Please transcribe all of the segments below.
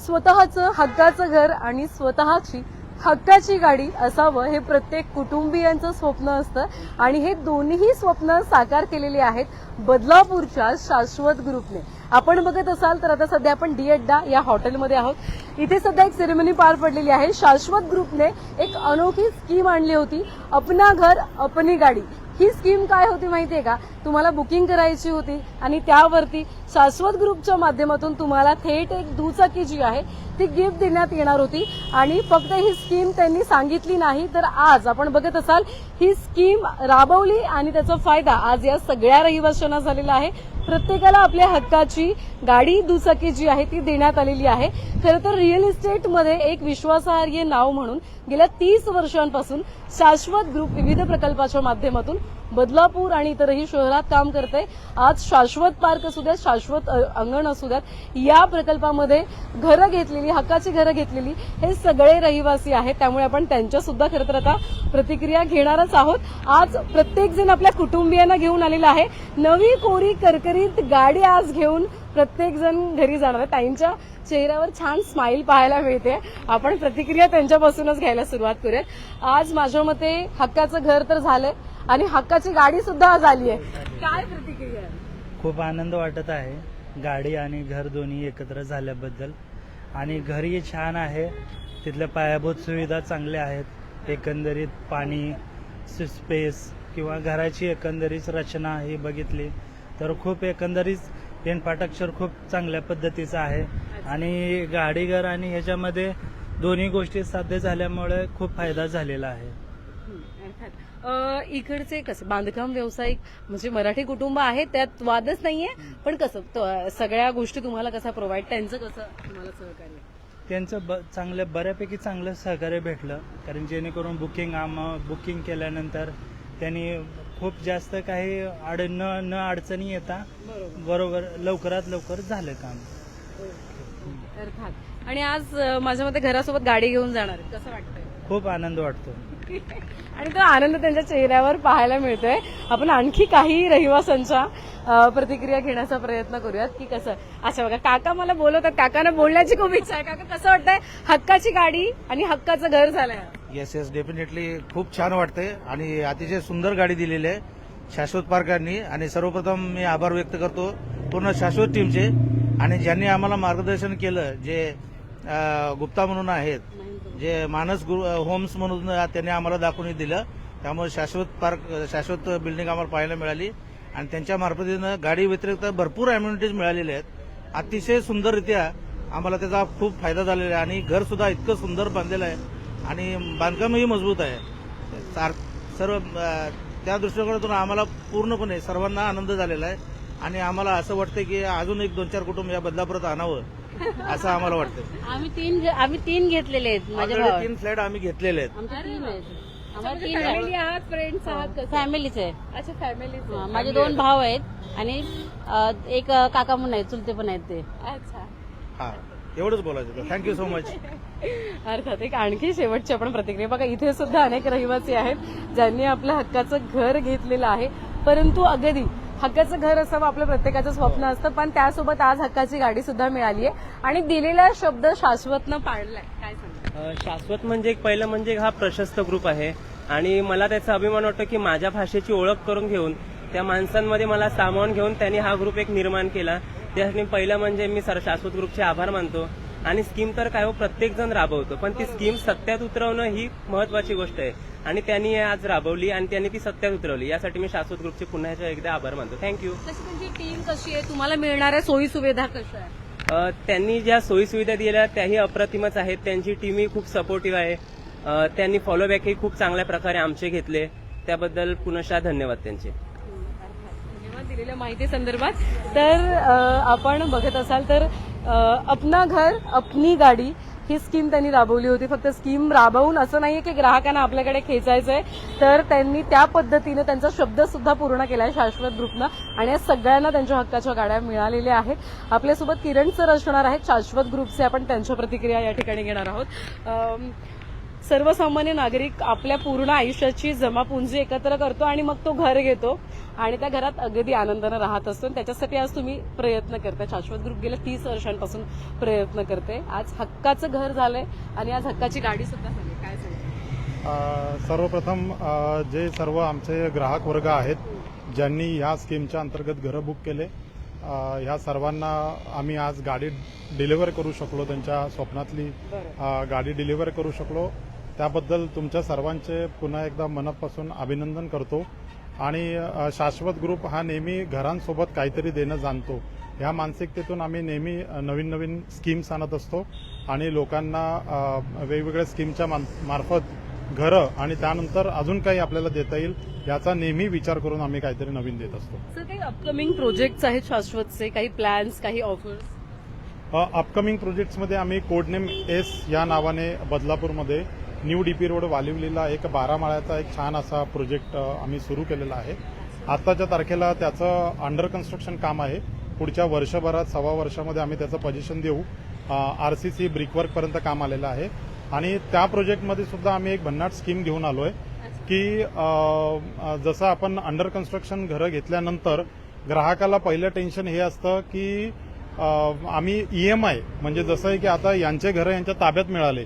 स्वतःचं हक्काचं घर आणि स्वतःची हक्काची गाडी असावं हे प्रत्येक कुटुंबियांचं स्वप्न असतं आणि हे दोन्ही स्वप्न साकार केलेली आहेत बदलापूरच्या शाश्वत ग्रुपने. आपण बघत असाल तर आता सध्या आपण डी अड्डा या हॉटेलमध्ये आहोत. इथे सध्या एक सेरेमनी पार पडलेली आहे. शाश्वत ग्रुपने एक अनोखी स्कीम आणली होती, अपना घर अपनी गाडी. ही स्कीम काय होती माहितीये का? तुम्हाला बुकिंग करायची होती आणि त्यावरती शाश्वत ग्रुपच्या माध्यमातून तुम्हाला थेट एक दुचाकी जी आहे ती गिफ्ट देण्यात येणार होती. आणि फक्त ही स्कीम त्यांनी सांगितली नाही तर आज आपण बघत असाल ही स्कीम राबवली आणि त्याचा फायदा आज या सगळ्या रहिवाशांना झालेला आहे. प्रत्येकाला आपल्या हक्काची गाडी दुचाकी जी आहे ती देण्यात आलेली आहे. खरं तर रिअल इस्टेटमध्ये एक विश्वासार्ह नाव म्हणून गेल्या 30 वर्षांपासून शाश्वत ग्रुप विविध प्रकल्पाच्या माध्यमातून बदलापूर आणि इतरही शहरात काम करते. आज शाश्वत पार्क असू द्यात, शाश्वत अंगण असू द्यात, या प्रकल्पामध्ये घरं घेतलेली, हक्काची घरं घेतलेली हे सगळे रहिवासी आहेत. त्यामुळे आपण त्यांच्या सुद्धा खरं तर आता प्रतिक्रिया घेणारच आहोत. आज प्रत्येक जण आपल्या कुटुंबियांना घेऊन आलेला आहे. नवी कोरी करकरीत गाडी आज घेऊन प्रत्येक जण घरी जाणार आहे. ताईंच्या चेहऱ्यावर छान स्माईल पाहायला मिळते. आपण प्रतिक्रिया त्यांच्यापासूनच घ्यायला सुरुवात करूयात. आज माझ्या मते हक्काचं घर तर झालंय आणि हक्काची गाडी सुद्धा आज आली आहे. काय प्रतिक्रिया? खूप आनंद वाटत आहे गाडी आणि घर दोन्ही एकत्र झाल्याबद्दल. आणि घरही छान आहे, तिथल्या पायाभूत सुविधा चांगल्या आहेत. एकंदरीत पाणी, स्पेस किंवा घराची एकंदरीत रचना ही बघितली तर खूप एकंदरीत इन्फ्रास्ट्रक्चर खूप चांगल्या पद्धतीचं आहे. आणि गाडी घर आणि ह्याच्यामध्ये दोन्ही गोष्टी साध्य झाल्यामुळे खूप फायदा झालेला आहे. इकडचे कसं बांधकाम व्यावसायिक म्हणजे मराठी कुटुंब आहे, त्यात वादच नाहीये. पण कसं सगळ्या गोष्टी तुम्हाला कसं प्रोव्हाइड, त्यांचं कसं तुम्हाला सहकार्य? त्यांचं चांगलं बऱ्यापैकी चांगलं सहकार्य भेटलं. कारण जेणेकरून बुकिंग केल्यानंतर त्यांनी खूप जास्त काही न अडचणी येता बरोबर लवकरात लवकर झालं काम. अर्थात. आणि आज माझ्या मते घरासोबत गाडी घेऊन जाणार आहे, कसं वाटतंय? खूप आनंद वाटतो आणि तो आनंद त्यांच्या चेहऱ्यावर पाहायला मिळतोय. आपण आणखी काही रहिवाशांच्या प्रतिक्रिया घेण्याचा प्रयत्न करूयात की कसं. अच्छा बघा, काका मला बोलवतात, काकांना बोलण्याची खूप इच्छा आहे. काका कसं वाटतंय हक्काची गाडी आणि हक्काचं घर झालंय? येस डेफिनेटली खूप छान वाटतंय आणि अतिशय सुंदर गाडी दिलेली आहे शाश्वत पार्कांनी. आणि सर्वप्रथम मी आभार व्यक्त करतो पूर्ण शाश्वत टीमचे आणि ज्यांनी आम्हाला मार्गदर्शन केलं, जे गुप्ता म्हणून आहेत, जे मानस होम्स म्हणून त्यांनी आम्हाला दाखवून दिलं. त्यामुळे शाश्वत बिल्डिंग आम्हाला पाहायला मिळाली आणि त्यांच्या मार्फतीनं गाडी व्यतिरिक्त भरपूर अम्युनिटीज मिळालेल्या आहेत. अतिशय सुंदररित्या आम्हाला त्याचा खूप फायदा झालेला आहे. आणि घर सुद्धा इतकं सुंदर बांधलेलं आहे आणि बांधकामही मजबूत आहे. सर्व त्या दृष्टिकोनातून आम्हाला पूर्णपणे सर्वांना आनंद झालेला आहे. आणि आम्हाला असं वाटतं की अजून एक 2-4 कुटुंब या बदलापुरात आणावं असं आम्हाला वाटतं. आम्ही तीन घेतलेले आहेत. माझ्या 3 फ्लॅट आम्ही घेतलेले आहेत. फॅमिली आहात, फ्रेंड्स आहात? फॅमिलीच आहे. अच्छा, फॅमिली. माझे 2 भाऊ आहेत आणि एक काका म्हणून आहेत, चुलते पण आहेत ते. अच्छा, हा एवढंच बोलायचं. Thank you so much. अर्थात. एक आणखी शेवटची आपण प्रतिक्रिया बघा. इथे सुद्धा अनेक रहिवासी आहेत ज्यांनी आपलं हक्काचं घर घेतलेलं आहे. परंतु अगदी हक्काचं घर असावं आपलं प्रत्येकाचं स्वप्न असतं, पण त्यासोबत आज हक्काची गाडी सुद्धा मिळाली आहे आणि दिलेला शब्द शाश्वतनं पाळलाय. काय सांगता? शाश्वत म्हणजे पहिलं म्हणजे हा प्रशस्त ग्रुप आहे आणि मला त्याचा अभिमान वाटतो की माझ्या भाषेची ओळख करून घेऊन त्या माणसांमध्ये मला सामावून घेऊन त्यांनी हा ग्रुप एक निर्माण केला. त्यासाठी पहिलं म्हणजे मी शाश्वत ग्रुपचे आभार मानतो. आणि स्कीम तर काय प्रत्येक जण राबवतो, पण ती स्कीम सत्यात उतरवणं ही महत्वाची गोष्ट आहे आणि त्यांनी आज राबवली आणि त्यांनी ती सत्यात उतरवली. यासाठी मी शाश्वत ग्रुपचे पुन्हा एकदा आभार मानतो. थँक्यू. कशी तुमची टीम कशी आहे? तुम्हाला मिळणाऱ्या सोयी सुविधा कशा आहेत? त्यांनी ज्या सोयी सुविधा दिल्या त्याही अप्रतिमच आहेत. त्यांची टीमही खूप सपोर्टिव्ह आहे. त्यांनी फॉलोबॅकही खूप चांगल्या प्रकारे आमचे घेतले, त्याबद्दल पुनश्च धन्यवाद त्यांचे. धन्यवाद दिलेल्या माहिती संदर्भात. तर आपण बघत असाल तर अपना घर अपनी गाडी ही स्कीम त्यांनी राबवली होती. फक्त स्कीम राबवून असं नाहीये की ग्राहकांना आपल्याकडे खेचायचंय, तर त्यांनी त्या पद्धतीनं त्यांचा शब्द सुद्धा पूर्ण केलाय शाश्वत ग्रुपनं आणि या सगळ्यांना त्यांच्या हक्काच्या गाड्या मिळालेल्या आहेत. आपल्यासोबत किरण सर असणार आहेत शाश्वत ग्रुपचे. आपण त्यांच्या प्रतिक्रिया या ठिकाणी घेणार आहोत. सर्वसामान्य नागरिक आपल्या पूर्ण आयुष्याची जमापुंजी एकत्र करतो आणि मग तो घर घेतो आणि त्या घरात अगदी आनंदानं राहत असतो आणि त्याच्यासाठी आज तुम्ही प्रयत्न करताय. शाश्वत ग्रुप गेल्या 30 वर्षांपासून प्रयत्न करते. आज हक्काचं घर झालंय आणि आज हक्काची गाडी सुद्धा झाली. काय सांगता? सर्वप्रथम जे सर्व आमचे ग्राहक वर्ग आहेत ज्यांनी ह्या स्कीमच्या अंतर्गत घरं बुक केले, ह्या सर्वांना आम्ही आज गाडी डिलिव्हर करू शकलो, त्यांच्या स्वप्नातली गाडी डिलिव्हर करू शकलो. त्याबद्दल तुमच्या सर्वांचे पुन्हा एकदा मनापासून अभिनंदन करतो. आणि शाश्वत ग्रुप हा नेहमी घरांसोबत काहीतरी देणं जाणतो. ह्या मानसिकतेतून आम्ही नेहमी नवीन नवीन स्कीम्स आणत असतो आणि लोकांना वेगवेगळ्या स्कीमच्या मार्फत घरं आणि त्यानंतर अजून काही आपल्याला देता येईल याचा नेहमी विचार करून आम्ही काहीतरी नवीन देत असतो. सर, काही अपकमिंग प्रोजेक्ट्स आहेत शाश्वतचे, काही प्लॅन्स, काही ऑफर्स? अपकमिंग प्रोजेक्ट्समध्ये आम्ही कोडनेम एस या नावाने बदलापूरमध्ये न्यू डीपी रोड वालिवलीला एक 12 माळ्याचा एक छान असा प्रोजेक्ट आम्ही सुरू केलेला आहे. आत्ताच्या तारखेला त्याचं अंडर कन्स्ट्रक्शन काम आहे. पुढच्या वर्षभरात 1.25 वर्षामध्ये आम्ही त्याचं पोझिशन देऊ. RCC ब्रिकवर्कपर्यंत काम आलेलं आहे आणि त्या प्रोजेक्टमध्ये सुद्धा आम्ही एक भन्नाट स्कीम घेऊन आलोय की जसं आपण अंडर कन्स्ट्रक्शन घरं घेतल्यानंतर ग्राहकाला पहिलं टेन्शन हे असतं की आम्ही EMI म्हणजे जसं आहे की आता यांचे घरं यांच्या ताब्यात मिळाले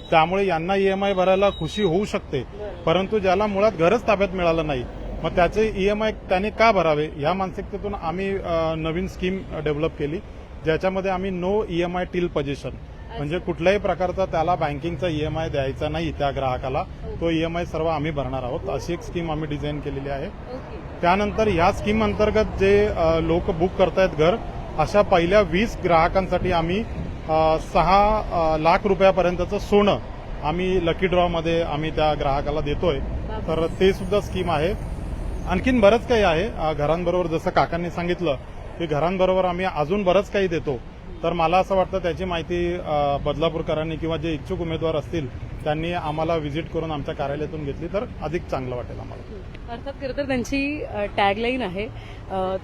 त्यामुळे यांना EMI भरायला खुशी होऊ शकते, परंतु ज्याला मुळात घरच ताब्यात मिळालं नाही मग त्याचे EMI त्याने का भरावे या मानसिकतेतून आम्ही नवीन स्कीम डेव्हलप केली ज्याच्यामध्ये आम्ही नो EMI टिल पोझिशन म्हणजे कुठल्याही प्रकारचा त्याला बँकिंगचा EMI द्यायचा नाही त्या ग्राहकाला, तो EMI सर्व आम्ही भरणार आहोत अशी एक स्कीम आम्ही डिझाईन केलेली आहे. त्यानंतर ह्या स्कीम अंतर्गत जे लोक बुक करतायत घर अशा पहिल्या 20 ग्राहकांसाठी आम्ही 6 लाख रुपयापर्यंतचं सोनं आम्ही लकी ड्रॉमध्ये आम्ही त्या ग्राहकाला देतोय. तर ते सुद्धा स्कीम आहे. आणखीन बरंच काही आहे घरांबरोबर, जसं काकांनी सांगितलं की घरांबरोबर आम्ही अजून बरंच काही देतो. तर मला असं वाटतं त्याची माहिती बदलापूरकरांनी किंवा जे इच्छुक उमेदवार असतील त्यांनी आम्हाला व्हिजिट करून आमच्या कार्यालयातून घेतली तर अधिक चांगलं वाटेल आम्हाला. अर्थात खरं तर त्यांची टॅगलाईन आहे,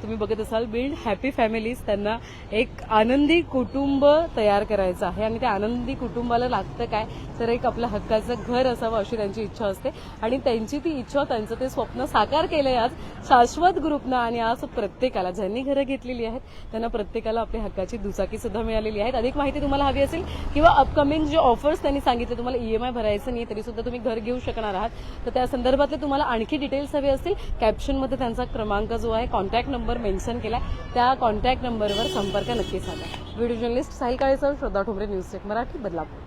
तुम्ही बघत असाल, बिल्ड हॅपी फॅमिलीज. त्यांना एक आनंदी कुटुंब तयार करायचं आहे आणि त्या आनंदी कुटुंबाला लागतं काय तर एक आपलं हक्काचं घर असावं अशी त्यांची इच्छा असते आणि त्यांची ती इच्छा, त्यांचं ते स्वप्न साकार केलंय आज शाश्वत ग्रुपनं. आणि आज प्रत्येकाला ज्यांनी घरं घेतलेली आहेत त्यांना प्रत्येकाला आपली हक्काची दुचाकी सुद्धा मिळालेली आहे. अधिक माहिती तुम्हाला हवी असेल किंवा अपकमिंग जे ऑफर्स त्यांनी सांगितले, तुम्हाला EMI भरायचं नाही तरी सुद्धा तुम्ही घर घेऊ शकणार आहात, तर त्या संदर्भातले तुम्हाला आणखी डिटेल्स हवे असतील कॅप्शनमध्ये त्यांचा क्रमांक जो आहे कॉन्टॅक्ट नंबर मेन्शन केला, त्या कॉन्टॅक्ट नंबरवर संपर्क नक्की साधा. व्हिडिओ जर्नलिस्ट साहिल काळेसह, श्रद्धा ठोंबरे, न्यूज 1 मराठी, बदलापूर.